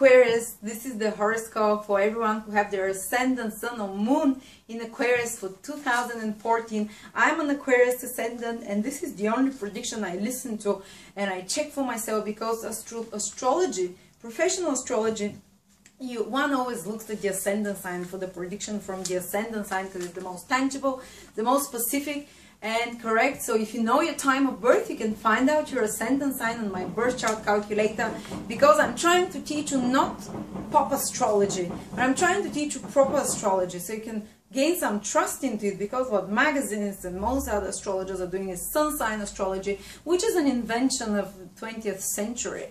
Aquarius, this is the horoscope for everyone who have their Ascendant, Sun or Moon in Aquarius for 2014. I'm an Aquarius Ascendant, and this is the only prediction I listen to and I check for myself, because astrology, professional astrology, one always looks at the Ascendant sign for the prediction from the Ascendant sign, because it's the most tangible, the most specific and correct. So if you know your time of birth, you can find out your Ascendant sign on my birth chart calculator, because I'm trying to teach you not pop astrology, but I'm trying to teach you proper astrology, so you can gain some trust into it, because what magazines and most other astrologers are doing is sun sign astrology, which is an invention of the 20th century.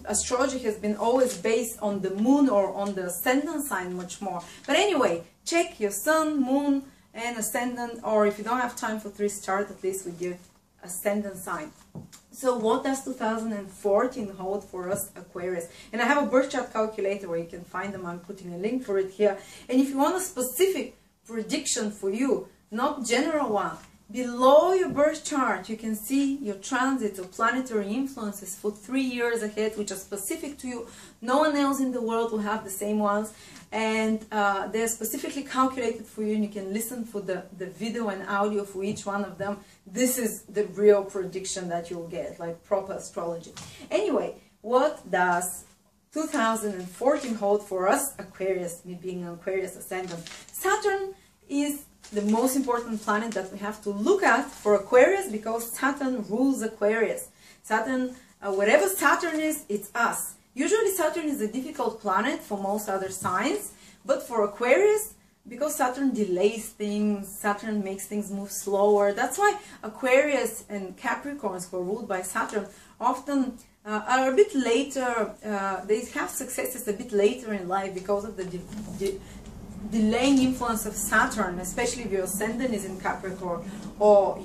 Astrology has been always based on the moon or on the Ascendant sign much more. But anyway, check your sun, moon and Ascendant, or if you don't have time for 3, start at least with your Ascendant sign. So what does 2014 hold for us, Aquarius? And I have a birth chart calculator where you can find them. I'm putting a link for it here. And if you want a specific prediction for you, not general one, below your birth chart you can see your transits or planetary influences for 3 years ahead, which are specific to you. No one else in the world will have the same ones, and they're specifically calculated for you, and you can listen for the video and audio for each one of them. This is the real prediction that you'll get, like proper astrology. Anyway, what does 2014 hold for us, Aquarius, me being an Aquarius Ascendant? Saturn is the most important planet that we have to look at for Aquarius, because Saturn rules Aquarius. Saturn, wherever Saturn is, it's us. Usually Saturn is a difficult planet for most other signs, but for Aquarius, because Saturn delays things, Saturn makes things move slower. That's why Aquarius and Capricorns, who are ruled by Saturn, often are a bit later, they have successes a bit later in life because of the delaying influence of Saturn, especially if your Ascendant is in Capricorn or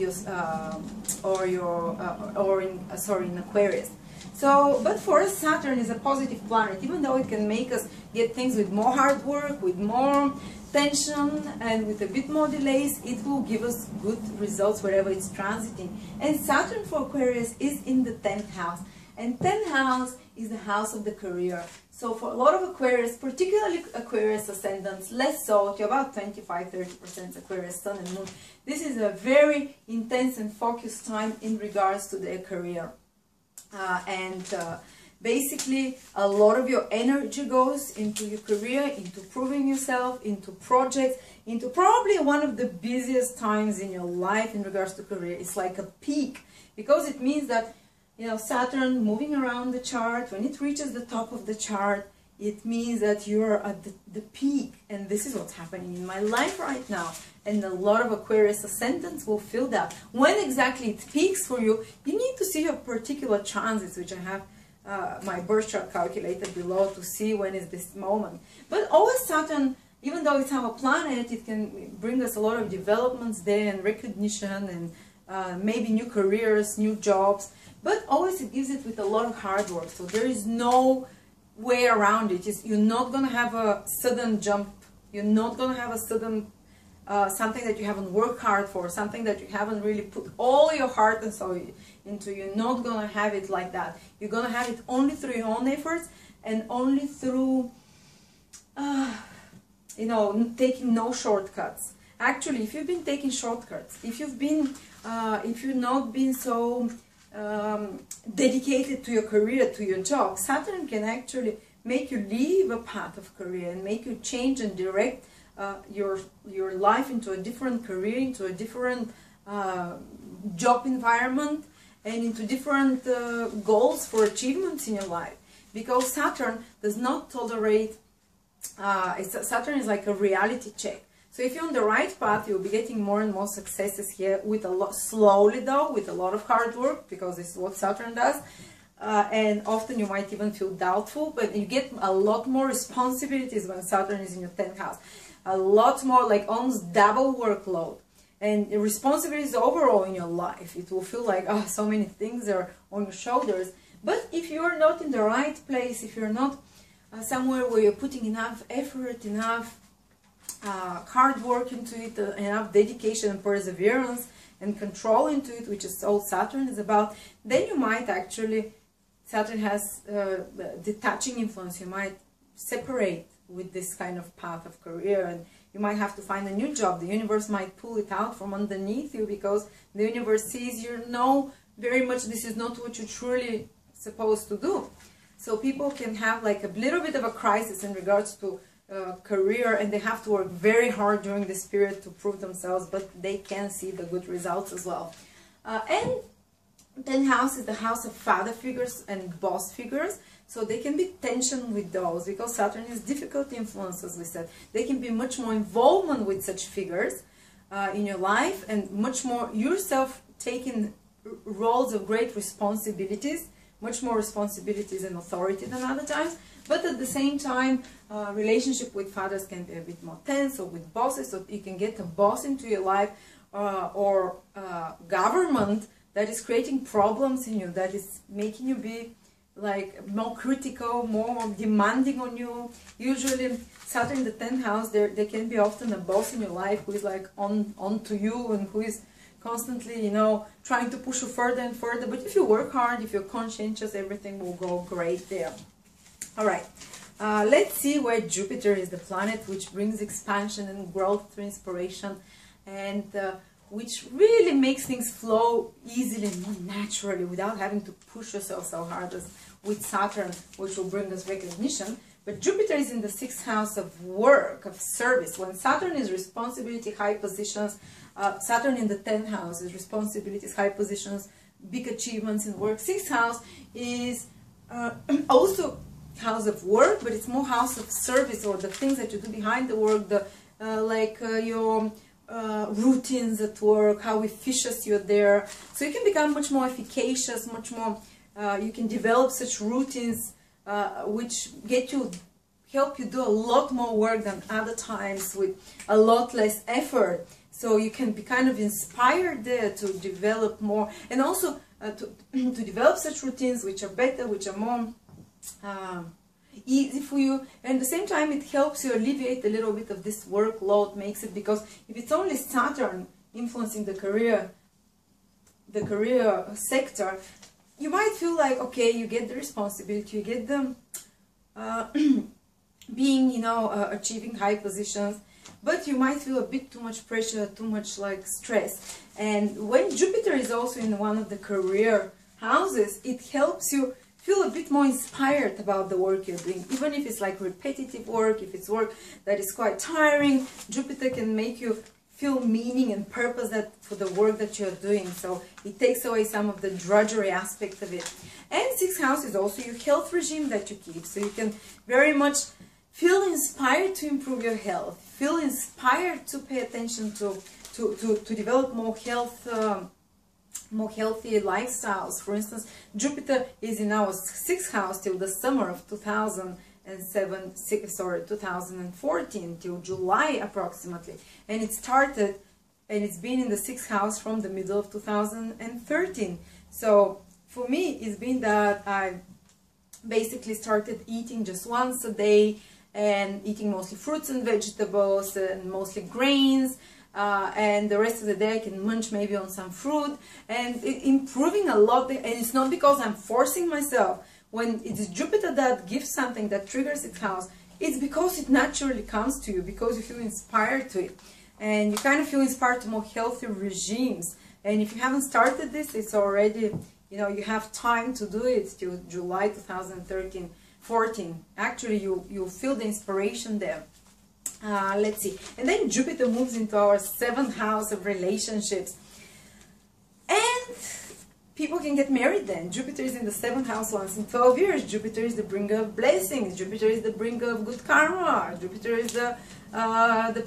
in Aquarius. So, but for us, Saturn is a positive planet, even though it can make us get things with more hard work, with more tension, and with a bit more delays. It will give us good results wherever it's transiting. And Saturn for Aquarius is in the 10th house, and 10th house is the house of the career. So for a lot of Aquarius, particularly Aquarius Ascendants, less so, to about 25–30% Aquarius Sun and Moon, this is a very intense and focused time in regards to their career. Basically, a lot of your energy goes into your career, into proving yourself, into projects, into probably one of the busiest times in your life in regards to career. It's like a peak, because it means that, you know, Saturn moving around the chart, when it reaches the top of the chart, it means that you're at the peak. And this is what's happening in my life right now. And a lot of Aquarius Ascendants will feel that. When exactly it peaks for you, you need to see your particular transits, which I have my birth chart calculator below to see when is this moment. But always Saturn, even though it's our planet, it can bring us a lot of developments there and recognition and maybe new careers, new jobs. But always it gives it with a lot of hard work. So there is no way around it. You're not going to have a sudden jump. You're not going to have a sudden something that you haven't worked hard for, something that you haven't really put all your heart and soul into. You're not going to have it like that. You're going to have it only through your own efforts, and only through, you know, taking no shortcuts. Actually, if you've been taking shortcuts, if you've not been so dedicated to your career, to your job, Saturn can actually make you leave a path of career and make you change and direct your life into a different career, into a different job environment, and into different goals for achievements in your life. Because Saturn does not tolerate, Saturn is like a reality check. So if you're on the right path, you'll be getting more and more successes here, with a lot, slowly though, with a lot of hard work, because this is what Saturn does. And often you might even feel doubtful, but you get a lot more responsibilities when Saturn is in your 10th house. A lot more, like almost double workload. And the responsibilities overall in your life. It will feel like, oh, so many things are on your shoulders. But if you're not in the right place, if you're not somewhere where you're putting enough effort, enough hard work into it, enough dedication and perseverance and control into it, which is all Saturn is about, then you might actually Saturn has detaching influence. You might separate with this kind of path of career, and you might have to find a new job. The universe might pull it out from underneath you because the universe sees you know very much this is not what you're truly supposed to do. So people can have like a little bit of a crisis in regards to career, and they have to work very hard during this period to prove themselves, but they can see the good results as well. And 10th house is the house of father figures and boss figures, so they can be tension with those because Saturn is difficult influence, as we said. They can be much more involvement with such figures in your life, and much more yourself taking roles of great responsibilities, much more responsibilities and authority than other times. But at the same time, relationship with fathers can be a bit more tense, or with bosses, so you can get a boss into your life, or government that is creating problems in you, that is making you be like more critical, more demanding on you. Usually Saturn in the 10th house, there can be often a boss in your life who is like on to you, and who is constantly, you know, trying to push you further and further. But if you work hard, if you're conscientious, everything will go great there. All right, let's see where Jupiter is, the planet which brings expansion and growth through inspiration, and which really makes things flow easily and more naturally without having to push yourself so hard as with Saturn, which will bring us recognition. But Jupiter is in the 6th house of work, of service. When Saturn is responsibility, high positions, Saturn in the 10th house is responsibilities, high positions, big achievements in work. 6th house is also house of work, but it's more house of service, or the things that you do behind the work, the your routines at work, how efficient you're there. So you can become much more efficacious, much more, you can develop such routines which help you do a lot more work than other times with a lot less effort. So you can be kind of inspired there to develop more, and also to develop such routines which are better, which are more easy for you, and at the same time it helps you alleviate a little bit of this workload, makes it, because if it's only Saturn influencing the career sector, you might feel like, okay, you get the responsibility, you get them being, you know, achieving high positions, but you might feel a bit too much pressure, too much like stress. And when Jupiter is also in one of the career houses, it helps you feel a bit more inspired about the work you're doing, even if it's like repetitive work, if it's work that is quite tiring. Jupiter can make you feel meaning and purpose for the work that you're doing, so it takes away some of the drudgery aspect of it. And 6th house is also your health regime that you keep, so you can very much feel inspired to improve your health, feel inspired to pay attention to develop more health, more healthy lifestyles. For instance, Jupiter is in our 6th house till the summer of 2014, till July approximately, and it started, and it's been in the 6th house from the middle of 2013. So for me, it's been that I basically started eating just once a day, and eating mostly fruits and vegetables and mostly grains, and the rest of the day I can munch maybe on some fruit, and improving a lot. And it's not because I'm forcing myself. When it is Jupiter that gives something, that triggers its house, it's because it naturally comes to you, because you feel inspired to it, and you kind of feel inspired to more healthy regimes. And if you haven't started this, it's already, you know, you have time to do it till July 2013. 14. Actually, you feel the inspiration there. Let's see. And then Jupiter moves into our 7th house of relationships. And people can get married then. Jupiter is in the 7th house once in 12 years. Jupiter is the bringer of blessings. Jupiter is the bringer of good karma. Jupiter is the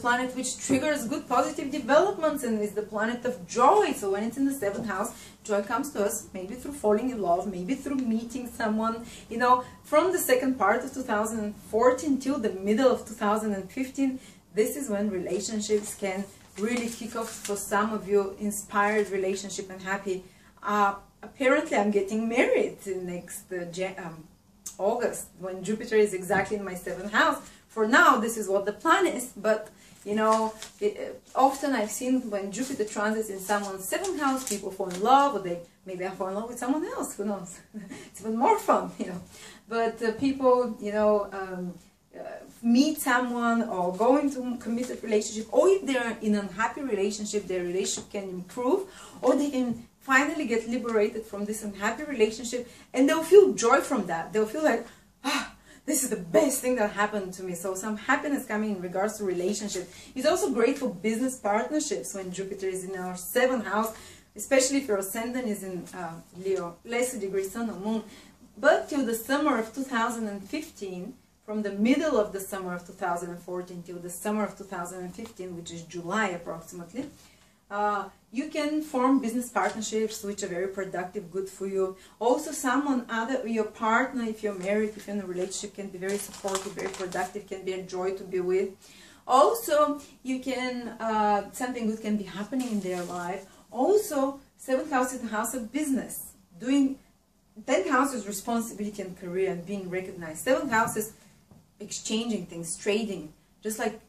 planet which triggers good positive developments, and is the planet of joy. So when it's in the 7th house, joy comes to us, maybe through falling in love, maybe through meeting someone, you know. From the second part of 2014 till the middle of 2015, this is when relationships can really kick off for some of you, inspired relationship and happy. Apparently I'm getting married next August, when Jupiter is exactly in my 7th house for now, this is what the plan is, but you know, often I've seen when Jupiter transits in someone's 7th house, people fall in love, or they maybe fall in love with someone else, who knows. It's even more fun, you know. But people, you know, meet someone or go into a committed relationship, or if they're in an unhappy relationship, their relationship can improve, or they can finally get liberated from this unhappy relationship, and they'll feel joy from that. They'll feel like, this is the best thing that happened to me. So some happiness coming in regards to relationship. It's also great for business partnerships when Jupiter is in our 7th house, especially if your ascendant is in Leo, lesser degree Sun or Moon. But till the summer of 2015, from the middle of the summer of 2014 till the summer of 2015, which is July approximately, you can form business partnerships which are very productive, good for you. Also someone other, your partner, if you're married, if you're in a relationship, can be very supportive, very productive, can be a joy to be with. Also, you can, something good can be happening in their life. Also, 7th house is the house of business. 10th house is responsibility and career and being recognized. 7th house is exchanging things, trading. Just like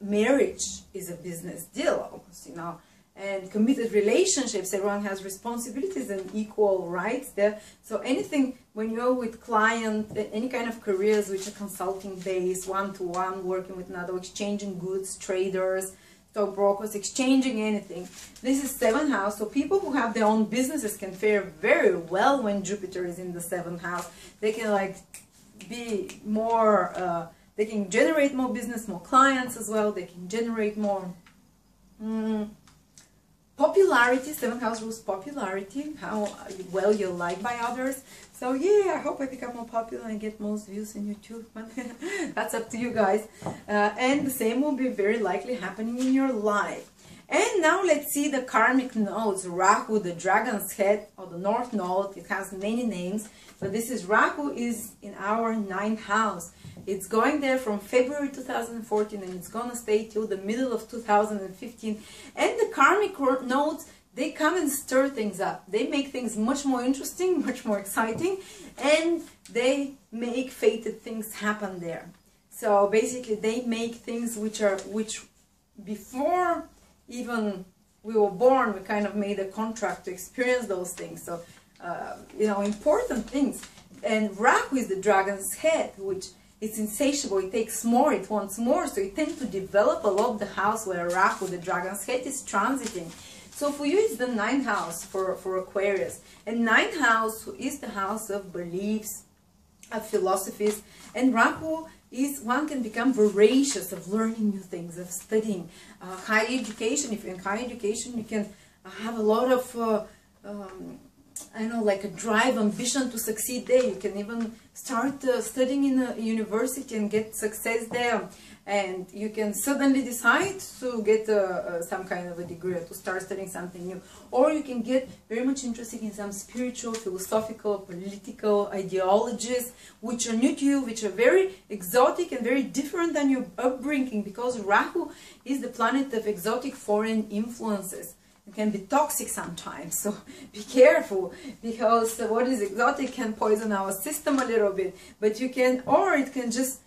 marriage is a business deal almost, you know. And committed relationships, everyone has responsibilities and equal rights there. So anything, when you're with client, any kind of careers which are consulting based, one-to-one, working with another, exchanging goods, traders, stockbrokers, exchanging anything. This is 7th house, so people who have their own businesses can fare very well when Jupiter is in the 7th house. They can like be more, they can generate more business, more clients as well. They can generate more popularity. 7th house rules popularity, how well you're liked by others. So yeah, I hope I become more popular and get most views in YouTube. That's up to you guys. And the same will be very likely happening in your life. And now let's see the karmic nodes. Rahu, the dragon's head, or the North Node. It has many names, but this is Rahu is in our 9th house. It's going there from February 2014 and it's going to stay till the middle of 2015. And the karmic nodes, they come and stir things up. They make things much more interesting, much more exciting, and they make fated things happen there. So basically they make things which before even we were born, we kind of made a contract to experience those things. So, you know, important things. And Rahu is the dragon's head, which it's insatiable, it takes more, it wants more, so it tends to develop a lot of the house where Rahu, the dragon's head, is transiting. So for you, it's the 9th house for Aquarius. And 9th house is the house of beliefs, of philosophies. And Rahu is, one can become voracious of learning new things, of studying. High education, if you're in high education, you can have a lot of I know, like a drive, ambition to succeed there. You can even start studying in a university and get success there. And you can suddenly decide to get some kind of a degree, or to start studying something new. Or you can get very much interested in some spiritual, philosophical, political ideologies which are new to you, which are very exotic and very different than your upbringing, because Rahu is the planet of exotic foreign influences. It can be toxic sometimes, so be careful, because what is exotic can poison our system a little bit. But you can, or it can just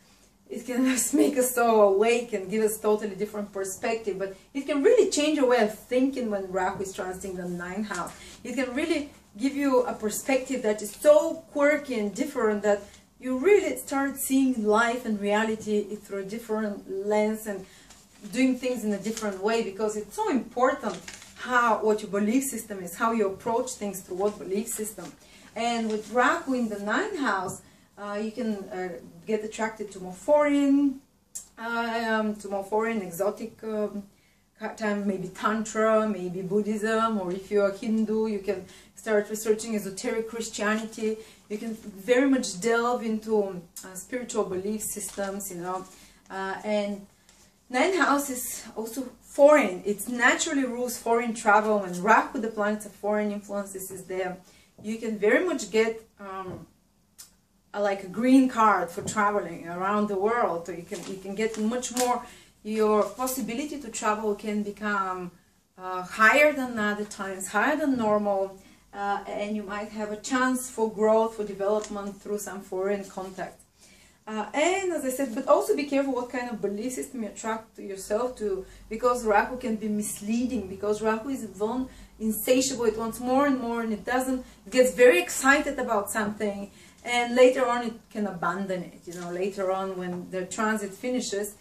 make us so awake and give us totally different perspective. But it can really change your way of thinking when Rahu is transiting the 9th house. It can really give you a perspective that is so quirky and different that you really start seeing life and reality through a different lens and doing things in a different way, because it's so important what your belief system is, how you approach things through what belief system. And with Rahu in the 9th house, you can get attracted to more foreign, exotic time, maybe Tantra, maybe Buddhism, or if you're a Hindu, you can start researching esoteric Christianity. You can very much delve into spiritual belief systems, you know. And 9th house is also foreign. It naturally rules foreign travel, and Rahu, the planet of foreign influences, is there. You can very much get like a green card for traveling around the world. So you can get much more. Your possibility to travel can become higher than other times, higher than normal, and you might have a chance for growth, for development through some foreign contact. And as I said, but also be careful what kind of belief system you attract to yourself to, because Rahu can be misleading, because Rahu is insatiable, it wants more and more, and it gets very excited about something, and later on it can abandon it, you know, later on when the transit finishes,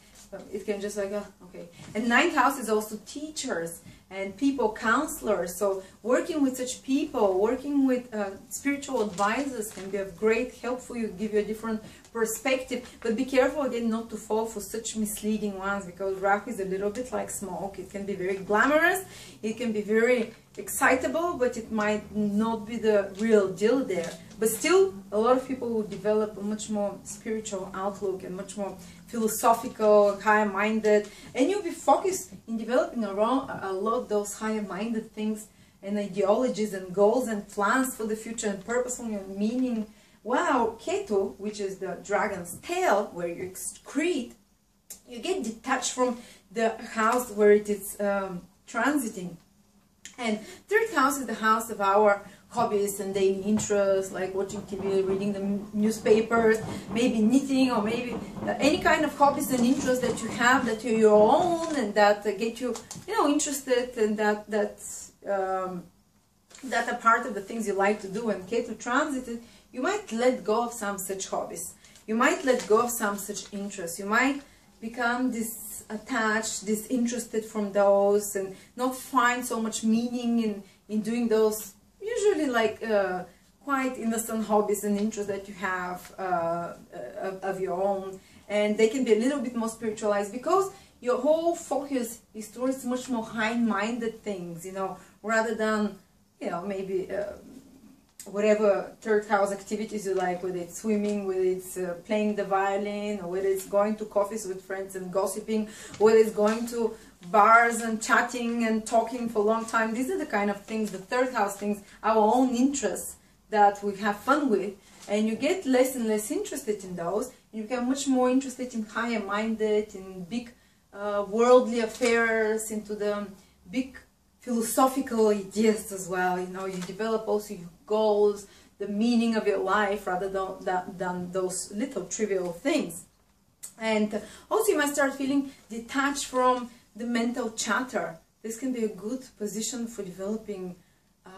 it can just like, oh, okay. And ninth house is also teachers and people, counselors. So working with such people, working with spiritual advisors can be of great help for you, give you a different perspective. But be careful again not to fall for such misleading ones, because Rahu is a little bit like smoke. It can be very glamorous, it can be very excitable, but it might not be the real deal there. But still, a lot of people will develop a much more spiritual outlook and much more philosophical, higher-minded, and you'll be focused in developing a lot those higher-minded things and ideologies and goals and plans for the future and purposeful and meaning. Wow, Ketu, which is the dragon's tail, where you excrete, you get detached from the house where it is transiting. And third house is the house of our hobbies and daily interests, like watching TV, reading the newspapers, maybe knitting, or maybe any kind of hobbies and interests that you have, that are your own, and that get you, interested, and that are part of the things you like to do. And Ketu transited, you might let go of some such hobbies. You might let go of some such interests. You might become disattached, disinterested from those, and not find so much meaning in doing those usually like quite innocent hobbies and interests that you have of your own. And they can be a little bit more spiritualized, because your whole focus is towards much more high-minded things, rather than, maybe whatever third house activities you like, whether it's swimming, whether it's playing the violin, or whether it's going to coffees with friends and gossiping, whether it's going to bars and chatting and talking for a long time. These are the kind of things, the third house things, our own interests that we have fun with, and you get less and less interested in those, and you become much more interested in higher minded, in big worldly affairs, into the big philosophical ideas as well. You develop also your goals, the meaning of your life, rather than those little trivial things. And also you might start feeling detached from the mental chatter. This can be a good position for developing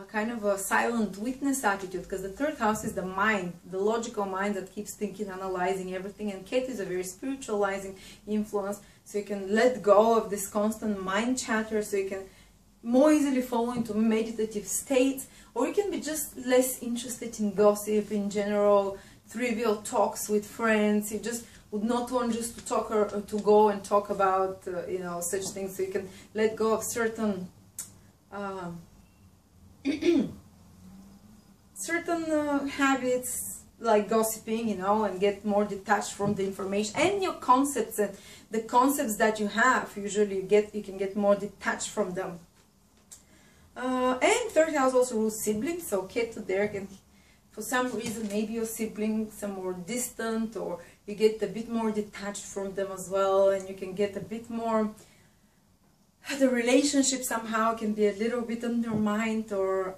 kind of a silent witness attitude, because the third house is the mind, the logical mind that keeps thinking, analyzing everything, and Ketu is a very spiritualizing influence, so you can let go of this constant mind chatter, so you can more easily fall into meditative states, or you can be just less interested in gossip, in general trivial talks with friends. You just would not want just to talk or to go and talk about such things, so you can let go of certain habits like gossiping, and get more detached from the information and your concepts, and the concepts that you have. Usually you can get more detached from them. And third house also rules siblings, so Ketu there can, for some reason, maybe your siblings are more distant, or you get a bit more detached from them as well, and you can get a bit more, the relationship somehow can be a little bit undermined, or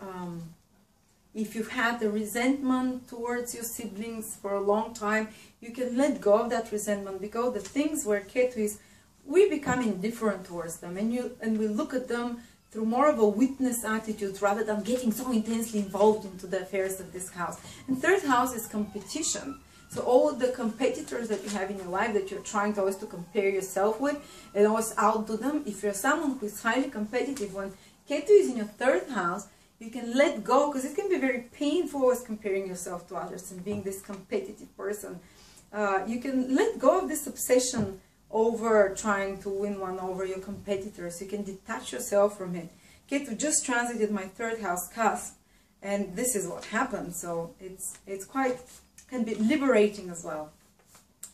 if you've had the resentment towards your siblings for a long time, you can let go of that resentment, because the things where Ketu is, we become indifferent towards them, and we look at them through more of a witness attitude, rather than getting so intensely involved into the affairs of this house. And third house is competition. So all the competitors that you have in your life, that you're trying to always to compare yourself with and always outdo them, if you're someone who is highly competitive, when Ketu is in your third house, you can let go, because it can be very painful always comparing yourself to others and being this competitive person. You can let go of this obsession over trying to win one over your competitors. You can detach yourself from it. Ketu just transited my third house cusp, and this is what happened. So it's quite, can be liberating as well.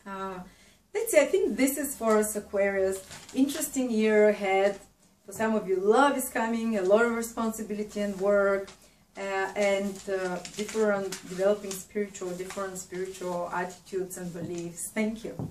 Let's see, I think this is for us, Aquarius. Interesting year ahead. For some of you, love is coming, a lot of responsibility and work, and developing different spiritual attitudes and beliefs. Thank you.